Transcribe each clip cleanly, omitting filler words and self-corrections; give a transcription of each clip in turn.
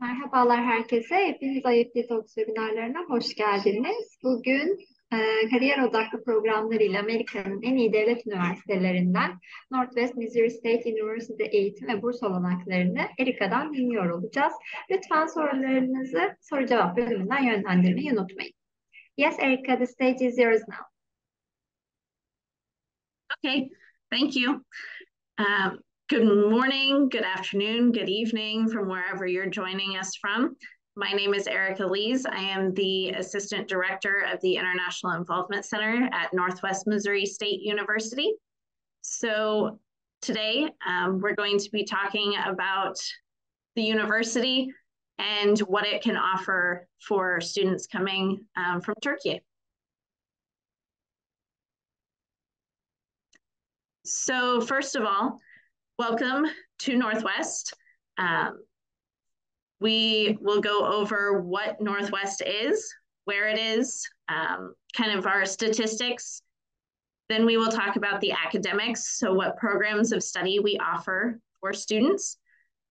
Merhabalar herkese. Hepiniz IEFT Talks webinarlarına hoş geldiniz. Bugün kariyer odaklı programlarıyla Amerika'nın en iyi devlet üniversitelerinden Northwest Missouri State University eğitim ve burs olanaklarını Erika'dan dinliyor olacağız. Lütfen sorularınızı soru cevap bölümünden yönlendirmeyi unutmayın. Yes, Erica, the stage is yours now. Okay, thank you. Good morning, good afternoon, good evening from wherever you're joining us from. My name is Erica Lees. I am the Assistant Director of the International Involvement Center at Northwest Missouri State University. So today we're going to be talking about the university and what it can offer for students coming from Turkey. So first of all, welcome to Northwest. We will go over what Northwest is, where it is, kind of our statistics. Then we will talk about the academics, so what programs of study we offer for students,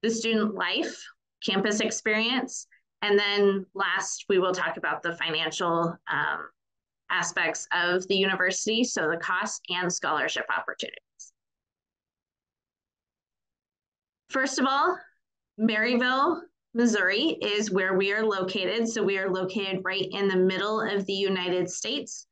the student life, campus experience, and then last we will talk about the financial aspects of the university, so the cost and scholarship opportunities. First of all, Maryville, Missouri is where we are located. So we are located right in the middle of the United States.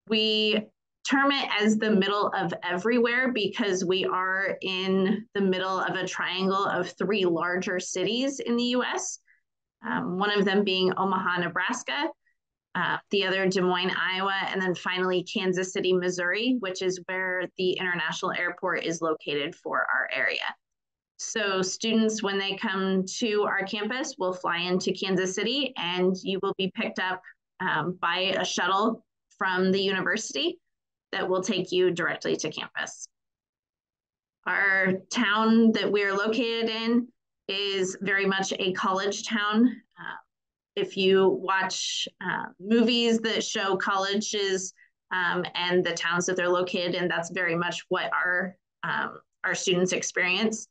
We term it as the middle of everywhere because we are in the middle of a triangle of three larger cities in the US. One of them being Omaha, Nebraska, the other Des Moines, Iowa, and then finally Kansas City, Missouri, which is where the international airport is located for our area. So students, when they come to our campus, will fly into Kansas City and you will be picked up by a shuttle from the university that will take you directly to campus. Our town that we are located in is very much a college town. If you watch movies that show colleges and the towns that they're located in, that's very much what our students experience.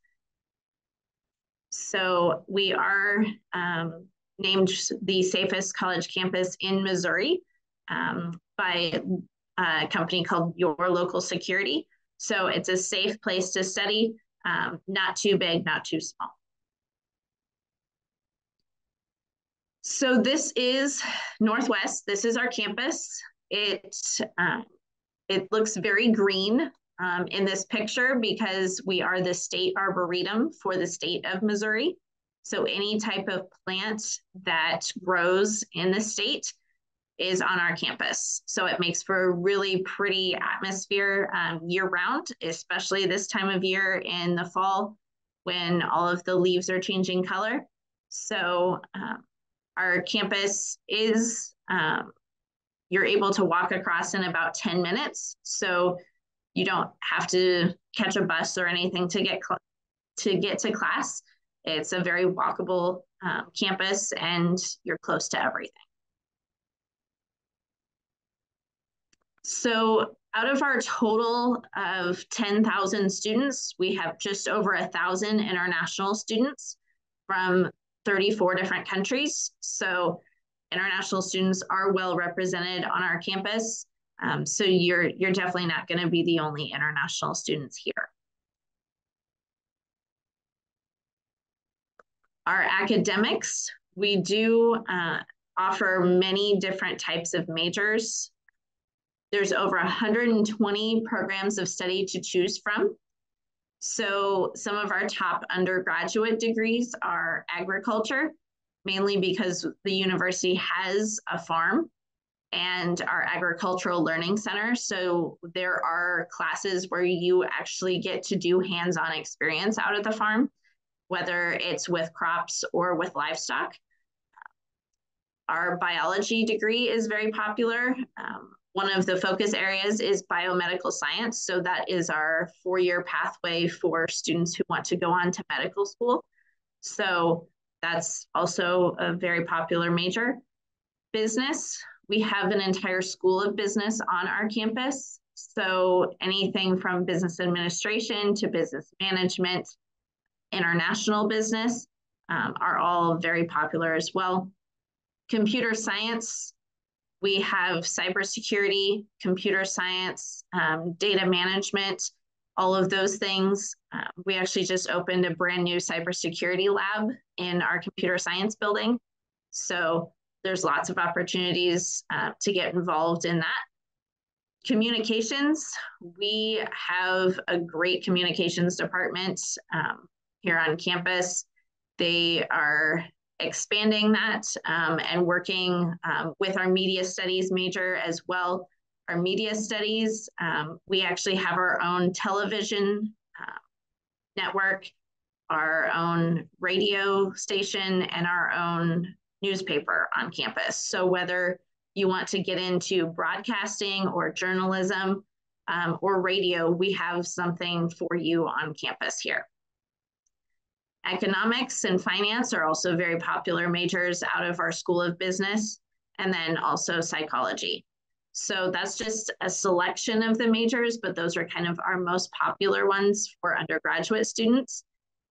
So we are named the safest college campus in Missouri by a company called Your Local Security. So it's a safe place to study, not too big, not too small. So this is Northwest. This is our campus. It looks very green in this picture because we are the state arboretum for the state of Missouri. So any type of plant that grows in the state is on our campus. So it makes for a really pretty atmosphere year round, especially this time of year in the fall when all of the leaves are changing color. So our campus is, you're able to walk across in about 10 minutes. So you don't have to catch a bus or anything to get to class. It's a very walkable campus and you're close to everything. So out of our total of 10,000 students, we have just over 1,000 international students from 34 different countries. So international students are well represented on our campus. So you're definitely not going to be the only international students here. Our academics, we do offer many different types of majors. There's over 120 programs of study to choose from. So some of our top undergraduate degrees are agriculture, mainly because the university has a farm and our agricultural learning center. So there are classes where you actually get to do hands-on experience out at the farm, whether it's with crops or with livestock. Our biology degree is very popular. One of the focus areas is biomedical science. So that is our four-year pathway for students who want to go on to medical school. So that's also a very popular major. Business, we have an entire school of business on our campus. So anything from business administration to business management, international business, are all very popular as well. Computer science, we have cybersecurity, computer science, data management, all of those things. We actually just opened a brand new cybersecurity lab in our computer science building. So there's lots of opportunities to get involved in that. Communications, we have a great communications department here on campus. They are expanding that and working with our media studies major as well. Our media studies, we actually have our own television network, our own radio station, and our own newspaper on campus. So whether you want to get into broadcasting or journalism or radio, we have something for you on campus here. Economics and finance are also very popular majors out of our School of Business, and then also psychology. So that's just a selection of the majors, but those are kind of our most popular ones for undergraduate students.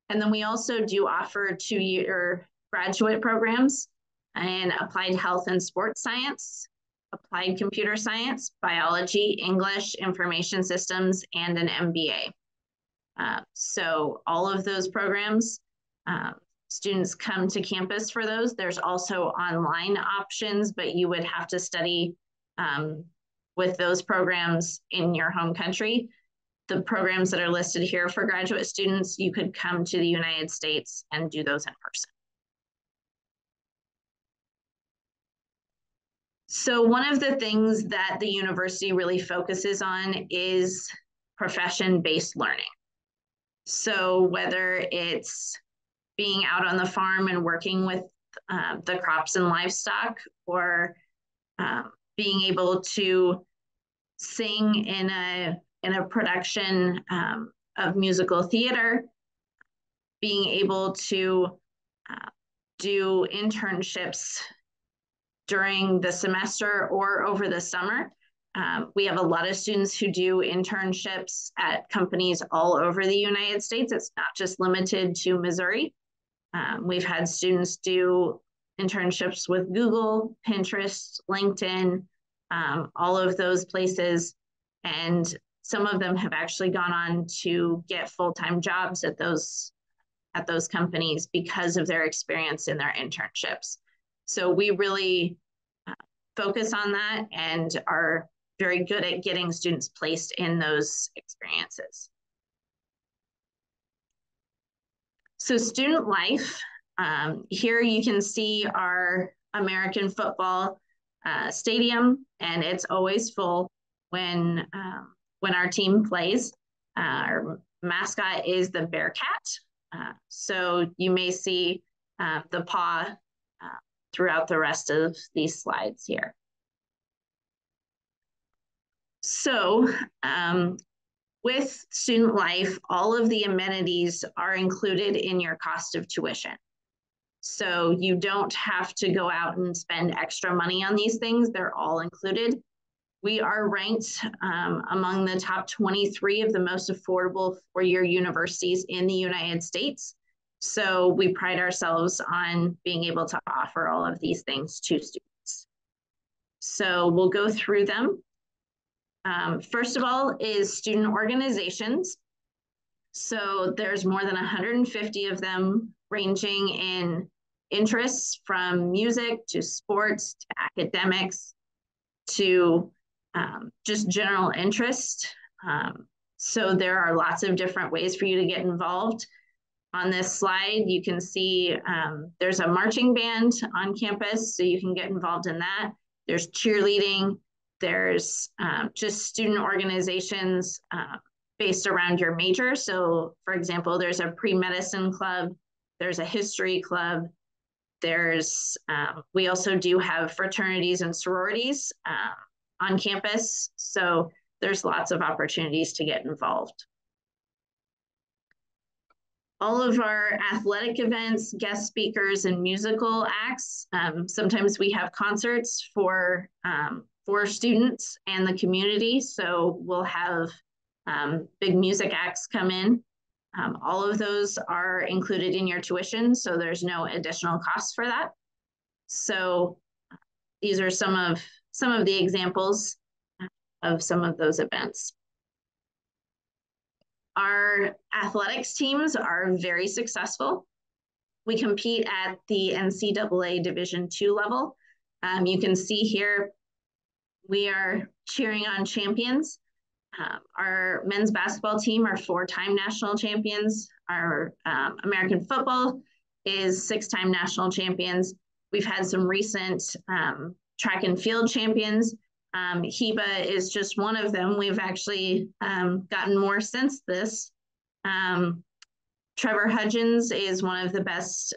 And then we also do offer 2-year graduate programs in applied health and sports science, applied computer science, biology, English, information systems, and an MBA. So all of those programs, students come to campus for those. There's also online options, but you would have to study with those programs in your home country. The programs that are listed here for graduate students, you could come to the United States and do those in person. So one of the things that the university really focuses on is profession-based learning. So whether it's being out on the farm and working with the crops and livestock, or being able to sing in a production of musical theater, being able to do internships during the semester or over the summer. We have a lot of students who do internships at companies all over the United States. It's not just limited to Missouri. We've had students do internships with Google, Pinterest, LinkedIn, all of those places. And some of them have actually gone on to get full-time jobs at those companies because of their experience in their internships. So we really focus on that and are very good at getting students placed in those experiences. So student life, here you can see our American football stadium, and it's always full when our team plays. Our mascot is the Bearcat. So you may see the paw throughout the rest of these slides here. So with student life, all of the amenities are included in your cost of tuition. So you don't have to go out and spend extra money on these things. They're all included. We are ranked among the top 23 of the most affordable four-year universities in the United States. So we pride ourselves on being able to offer all of these things to students. So we'll go through them. First of all is student organizations. So there's more than 150 of them, ranging in interests from music to sports to academics to just general interest. So there are lots of different ways for you to get involved. On this slide, you can see there's a marching band on campus, so you can get involved in that. There's cheerleading. There's just student organizations based around your major. So for example, there's a pre-medicine club, there's a history club, there's, we also do have fraternities and sororities on campus. So there's lots of opportunities to get involved. All of our athletic events, guest speakers, and musical acts. Sometimes we have concerts for students and the community. So we'll have big music acts come in. All of those are included in your tuition, so there's no additional cost for that. So these are some of the examples of some of those events. Our athletics teams are very successful. We compete at the NCAA Division II level. You can see here, we are cheering on champions. Our men's basketball team are 4-time national champions. Our American football is 6-time national champions. We've had some recent track and field champions. HEBA is just one of them. We've actually gotten more since this. Trevor Hudgens is one of the best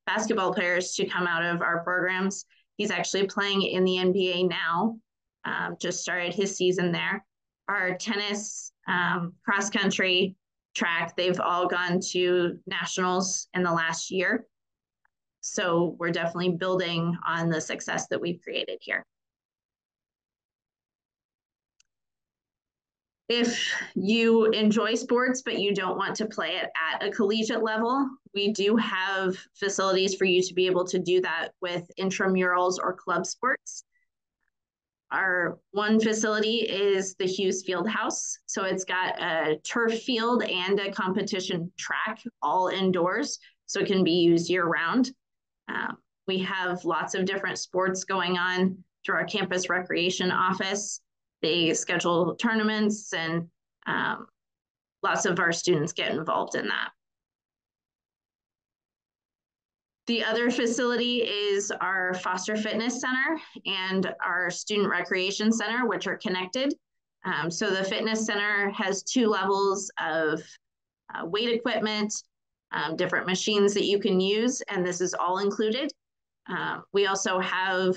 basketball players to come out of our programs. He's actually playing in the NBA now, just started his season there. Our tennis, cross country, track, they've all gone to nationals in the last year. So we're definitely building on the success that we've created here. If you enjoy sports, but you don't want to play it at a collegiate level, we do have facilities for you to be able to do that with intramurals or club sports. Our one facility is the Hughes Field House. So it's got a turf field and a competition track all indoors, so it can be used year round. We have lots of different sports going on through our campus recreation office. They schedule tournaments, and lots of our students get involved in that. The other facility is our Foster Fitness Center and our Student Recreation Center, which are connected. So the fitness center has 2 levels of weight equipment, different machines that you can use, and this is all included. We also have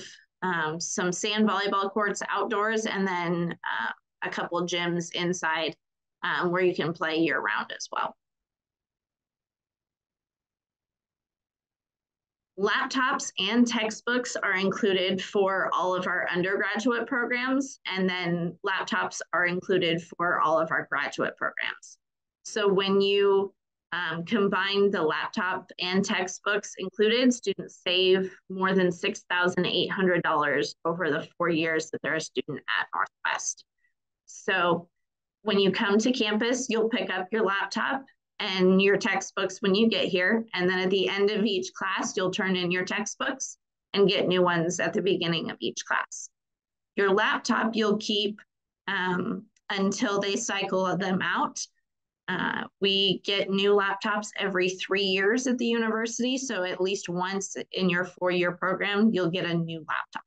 some sand volleyball courts outdoors, and then a couple of gyms inside where you can play year round as well. Laptops and textbooks are included for all of our undergraduate programs, and then laptops are included for all of our graduate programs. So when you combine the laptop and textbooks included, students save more than $6,800 over the 4 years that they're a student at Northwest. So when you come to campus, you'll pick up your laptop and your textbooks when you get here. And then at the end of each class, you'll turn in your textbooks and get new ones at the beginning of each class. Your laptop, you'll keep until they cycle them out. We get new laptops every 3 years at the university. So at least once in your 4-year program, you'll get a new laptop.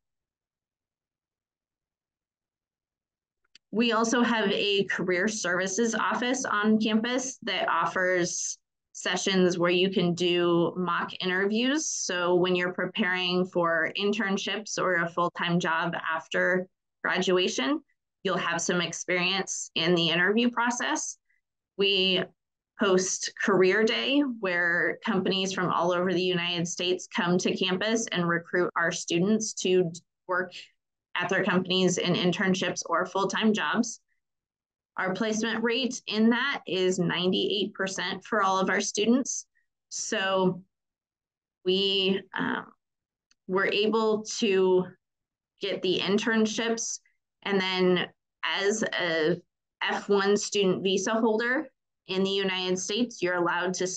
We also have a career services office on campus that offers sessions where you can do mock interviews. So when you're preparing for internships or a full-time job after graduation, you'll have some experience in the interview process. We host Career Day, where companies from all over the United States come to campus and recruit our students to work at their companies in internships or full-time jobs. Our placement rate in that is 98% for all of our students. So we were able to get the internships, and then as a F1 student visa holder in the United States, you're allowed to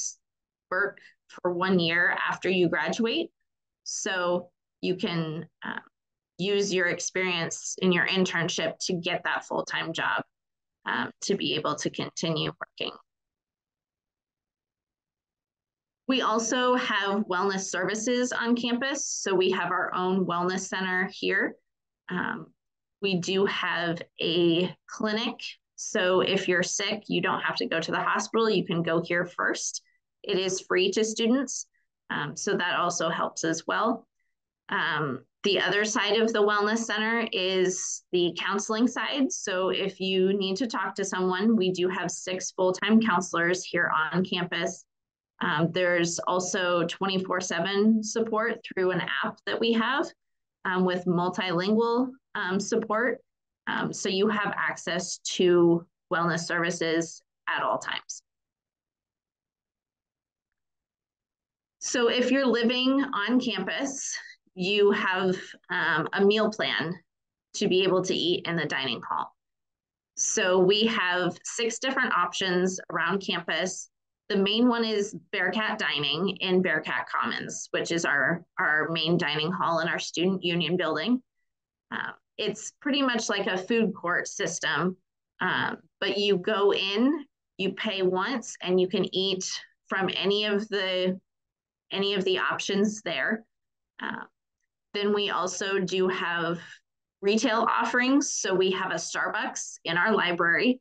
work for 1 year after you graduate. So you can use your experience in your internship to get that full-time job to be able to continue working. We also have wellness services on campus. So we have our own wellness center here. We do have a clinic. So if you're sick, you don't have to go to the hospital. You can go here first. It is free to students. So that also helps as well. The other side of the wellness center is the counseling side. So if you need to talk to someone, we do have 6 full-time counselors here on campus. There's also 24/7 support through an app that we have with multilingual support. So you have access to wellness services at all times. So if you're living on campus, you have a meal plan to be able to eat in the dining hall. So we have 6 different options around campus. The main one is Bearcat Dining in Bearcat Commons, which is our main dining hall in our student union building. It's pretty much like a food court system, but you go in, you pay once, and you can eat from any of the options there. Then we also do have retail offerings. So we have a Starbucks in our library,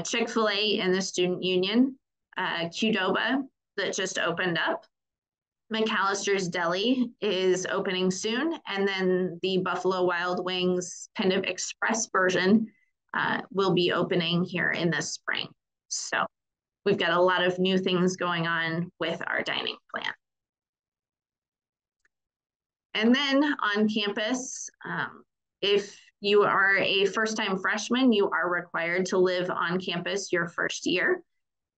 Chick-fil-A in the student union, Qdoba that just opened up. McAllister's Deli is opening soon. And then the Buffalo Wild Wings kind of express version will be opening here in the spring. So we've got a lot of new things going on with our dining plan. And then on campus, if you are a first-time freshman, you are required to live on campus your first year.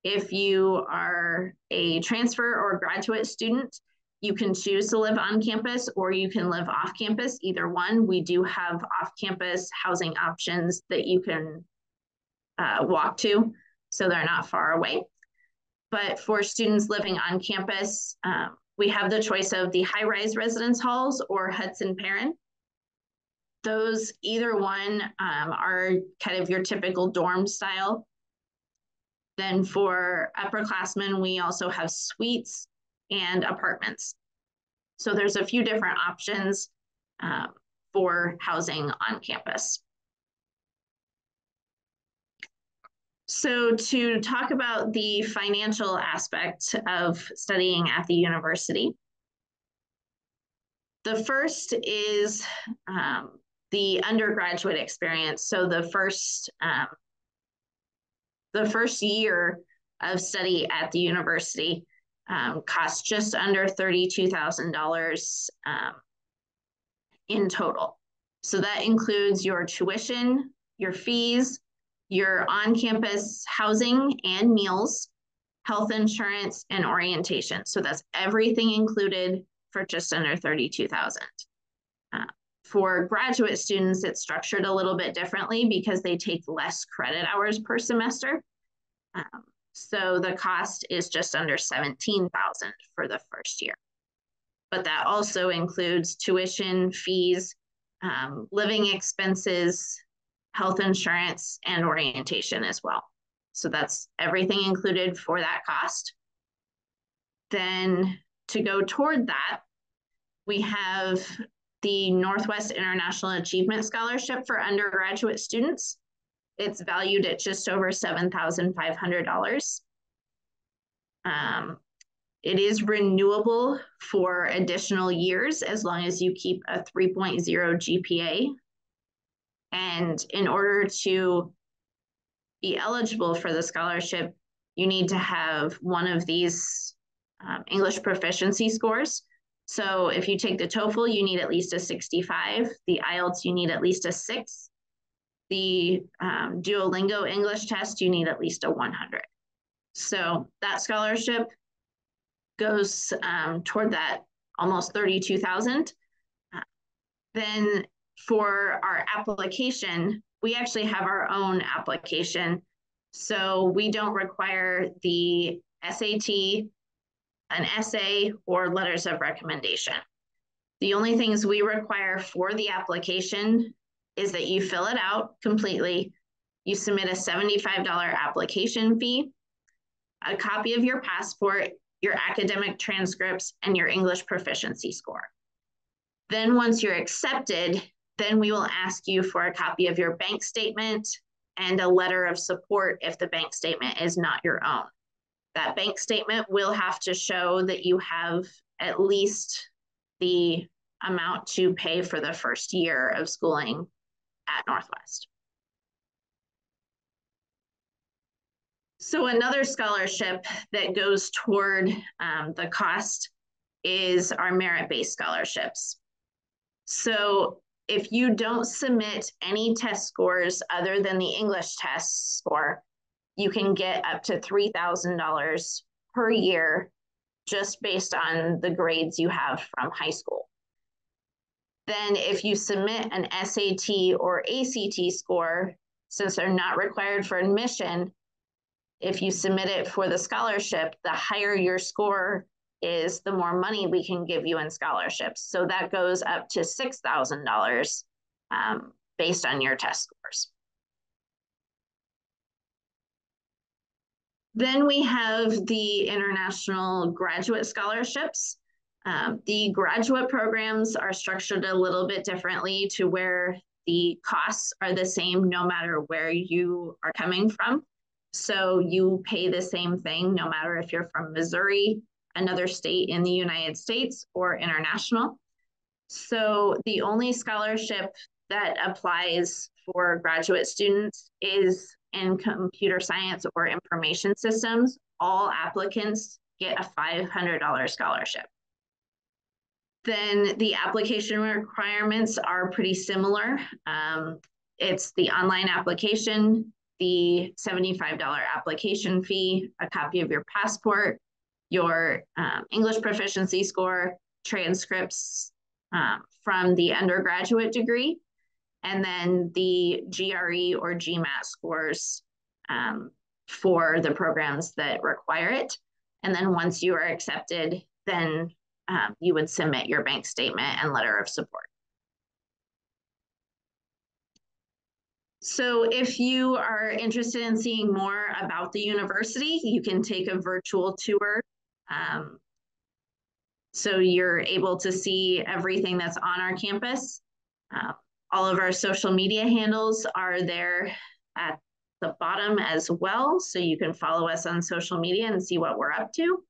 If you are a transfer or graduate student, you can choose to live on campus or you can live off campus, either one. We do have off-campus housing options that you can walk to, so they're not far away. But for students living on campus, we have the choice of the high-rise residence halls or Hudson Perrin. Those, either one, are kind of your typical dorm style. Then for upperclassmen, we also have suites and apartments. So there's a few different options for housing on campus. So to talk about the financial aspect of studying at the university, the first is the undergraduate experience. So the first year of study at the university costs just under $32,000 in total. So that includes your tuition, your fees, your on-campus housing and meals, health insurance, and orientation. So that's everything included for just under $32,000. For graduate students, it's structured a little bit differently because they take less credit hours per semester. So the cost is just under $17,000 for the first year. But that also includes tuition, fees, living expenses, health insurance, and orientation as well. So that's everything included for that cost. Then to go toward that, we have the Northwest International Achievement Scholarship for undergraduate students. It's valued at just over $7,500. It is renewable for additional years as long as you keep a 3.0 GPA. And in order to be eligible for the scholarship, you need to have one of these English proficiency scores. So if you take the TOEFL, you need at least a 65. The IELTS, you need at least a 6. The Duolingo English test, you need at least a 100. So that scholarship goes toward that almost $32,000. Then for our application, we actually have our own application. So we don't require the SAT, an essay, or letters of recommendation. The only things we require for the application is that you fill it out completely, you submit a $75 application fee, a copy of your passport, your academic transcripts, and your English proficiency score. Then once you're accepted, then we will ask you for a copy of your bank statement and a letter of support if the bank statement is not your own. That bank statement will have to show that you have at least the amount to pay for the first year of schooling at Northwest. So another scholarship that goes toward the cost is our merit-based scholarships. So if you don't submit any test scores other than the English test score, you can get up to $3,000 per year just based on the grades you have from high school. Then if you submit an SAT or ACT score, since they're not required for admission, if you submit it for the scholarship, the higher your score is, the more money we can give you in scholarships. So that goes up to $6,000 based on your test scores. Then we have the international graduate scholarships. The graduate programs are structured a little bit differently to where the costs are the same no matter where you are coming from. So you pay the same thing no matter if you're from Missouri, another state in the United States, or international. So the only scholarship that applies for graduate students is in computer science or information systems. All applicants get a $500 scholarship. Then the application requirements are pretty similar. It's the online application, the $75 application fee, a copy of your passport, your English proficiency score, transcripts from the undergraduate degree, and then the GRE or GMAT scores for the programs that require it. And then once you are accepted, then you would submit your bank statement and letter of support. So if you are interested in seeing more about the university, you can take a virtual tour. So you're able to see everything that's on our campus. All of our social media handles are there at the bottom as well. So you can follow us on social media and see what we're up to.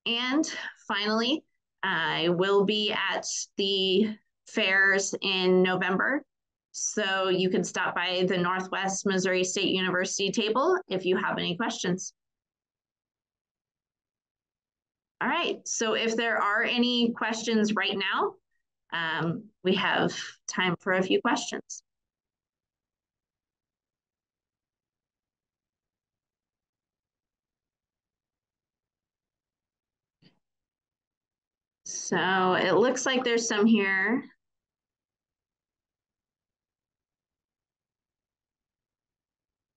And finally, I will be at the fairs in November. So you can stop by the Northwest Missouri State University table if you have any questions. All right, so if there are any questions right now, we have time for a few questions. So it looks like there's some here.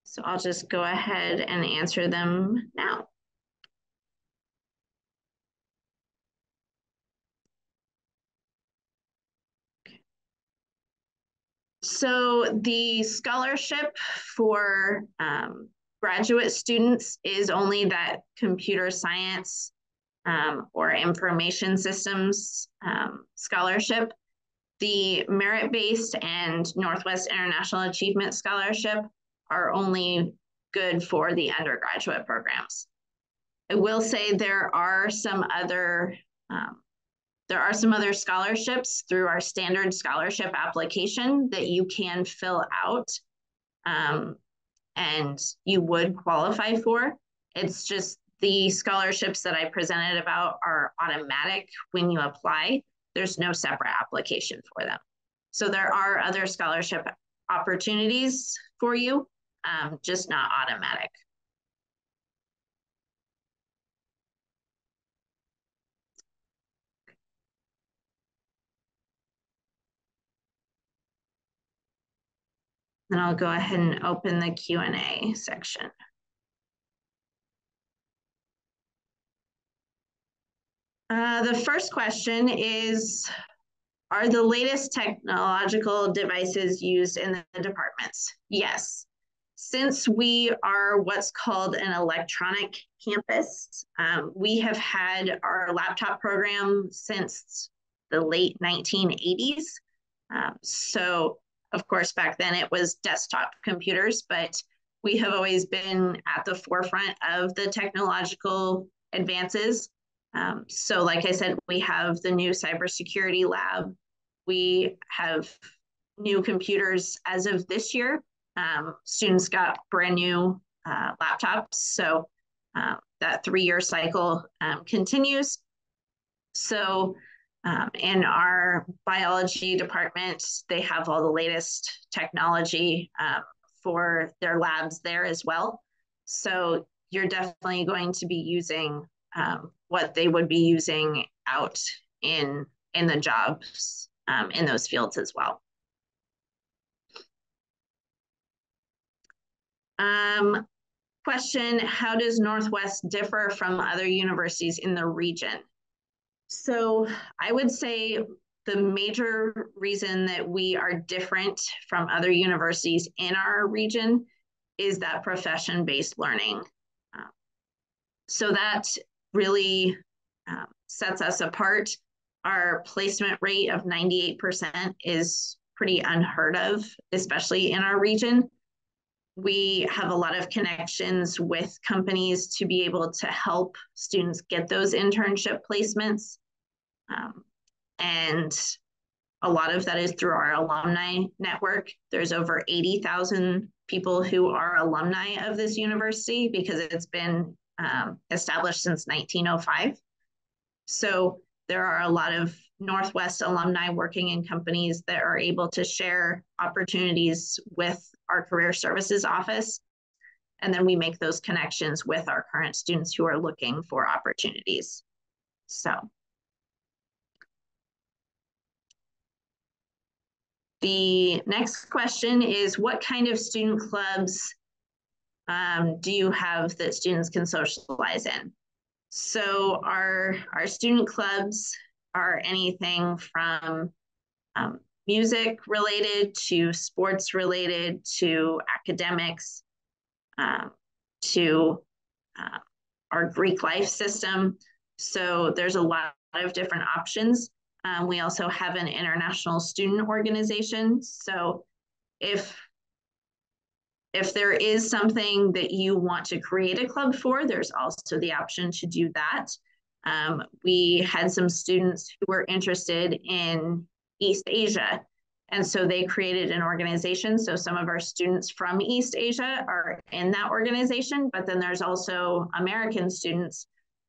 So I'll just go ahead and answer them now. So the scholarship for graduate students is only that computer science or information systems scholarship. The merit-based and Northwest International Achievement Scholarship are only good for the undergraduate programs. I will say there are some other scholarships through our standard scholarship application that you can fill out and you would qualify for. It's just the scholarships that I presented about are automatic when you apply. There's no separate application for them. So there are other scholarship opportunities for you, just not automatic. Then I'll go ahead and open the Q&A section. The first question is, are the latest technological devices used in the departments? Yes. Since we are what's called an electronic campus, we have had our laptop program since the late 1980s. So of course, back then it was desktop computers, but we have always been at the forefront of the technological advances. So like I said, we have the new cybersecurity lab. We have new computers as of this year. Students got brand new laptops. So that 3-year cycle continues. So in our biology department, they have all the latest technology for their labs there as well. So you're definitely going to be using what they would be using out in the jobs in those fields as well. Question, how does Northwest differ from other universities in the region? So I would say the major reason that we are different from other universities in our region is that profession-based learning. So that really sets us apart. Our placement rate of 98% is pretty unheard of, especially in our region. We have a lot of connections with companies to be able to help students get those internship placements. And a lot of that is through our alumni network. There's over 80,000 people who are alumni of this university because it's been established since 1905. So there are a lot of Northwest alumni working in companies that are able to share opportunities with our career services office. And then we make those connections with our current students who are looking for opportunities. So the next question is, what kind of student clubs do you have that students can socialize in? So our student clubs are anything from music related to sports related to academics to our Greek life system. So there's a lot of different options. We also have an international student organization. So if there is something that you want to create a club for, there's also the option to do that. We had some students who were interested in East Asia, and so they created an organization. So some of our students from East Asia are in that organization, but then there's also American students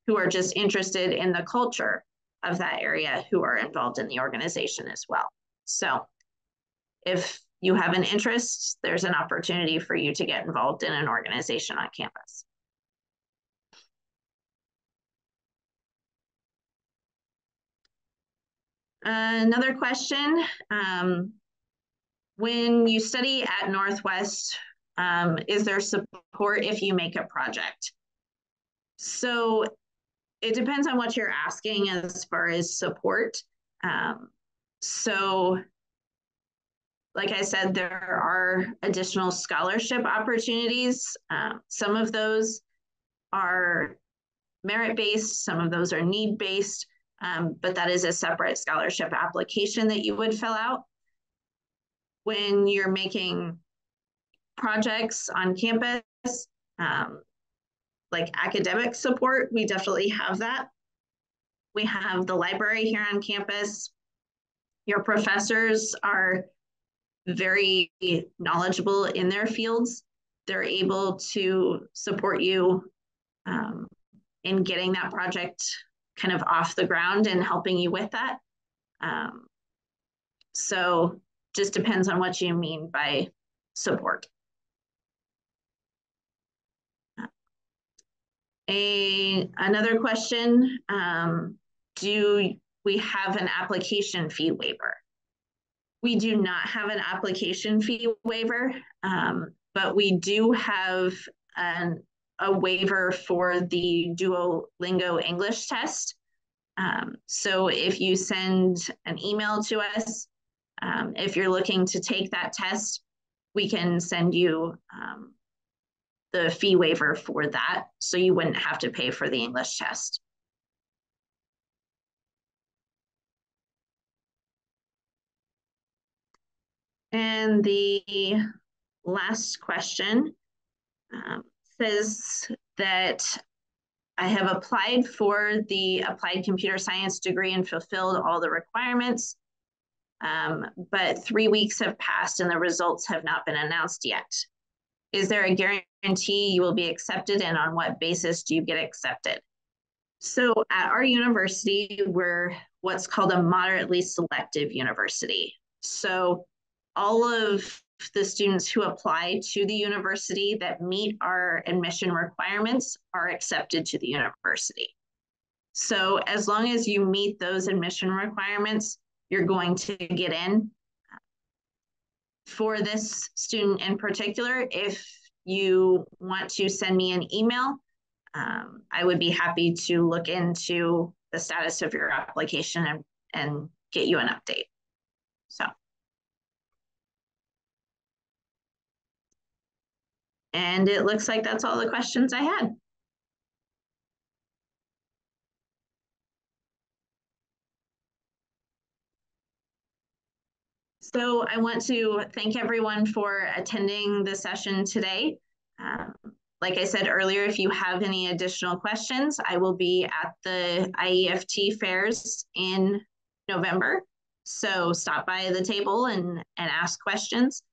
who are just interested in the culture of that area who are involved in the organization as well. So if you have an interest, there's an opportunity for you to get involved in an organization on campus. Another question, when you study at Northwest, is there support if you make a project? So it depends on what you're asking as far as support. So like I said, there are additional scholarship opportunities. Some of those are merit-based, some of those are need-based, but that is a separate scholarship application that you would fill out. When you're making projects on campus, like academic support, we definitely have that. We have the library here on campus. Your professors are very knowledgeable in their fields. They're able to support you in getting that project kind of off the ground and helping you with that. So just depends on what you mean by support. Another question, do we have an application fee waiver? We do not have an application fee waiver, but we do have a waiver for the Duolingo English test. So if you send an email to us, if you're looking to take that test, we can send you the fee waiver for that, so you wouldn't have to pay for the English test. And the last question says that I have applied for the applied computer science degree and fulfilled all the requirements, but 3 weeks have passed and the results have not been announced yet. Is there a guarantee you will be accepted, and on what basis do you get accepted? So at our university, we're what's called a moderately selective university. So all of the students who apply to the university that meet our admission requirements are accepted to the university. So as long as you meet those admission requirements, you're going to get in. For this student in particular, if you want to send me an email, I would be happy to look into the status of your application and get you an update. So. And it looks like that's all the questions I had. So I want to thank everyone for attending the session today. Like I said earlier, if you have any additional questions, I will be at the IEFT fairs in November. So stop by the table and ask questions.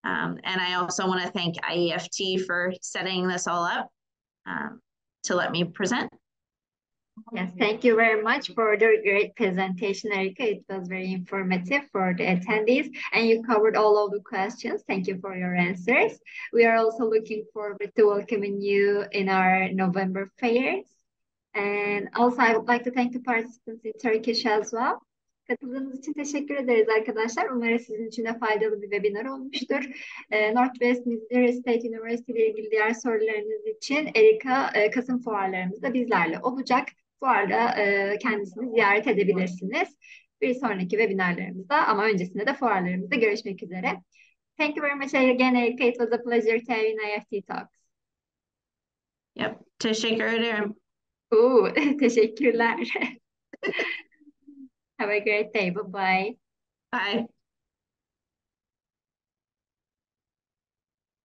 And I also want to thank IEFT for setting this all up to let me present. Yes, thank you very much for the great presentation, Erika. It was very informative for the attendees, and you covered all of the questions. Thank you for your answers. We are also looking forward to welcoming you in our November fairs. And also, I would like to thank the participants in Turkish as well. Katıldığınız için teşekkür ederiz arkadaşlar. Umarım sizin için de faydalı bir webinar olmuştur. Northwest Missouri State University ile ilgili diğer sorularınız için Erika Kasım fuarlarımızda bizlerle olacak. Fuarda kendisini ziyaret edebilirsiniz. Bir sonraki webinarlarımızda ama öncesinde de fuarlarımızda görüşmek üzere. Thank you very much again, Erika. It was a pleasure to have you in IEFT Talks. Yep, teşekkür ederim. Teşekkürler. Have a great day. Bye-bye. Bye.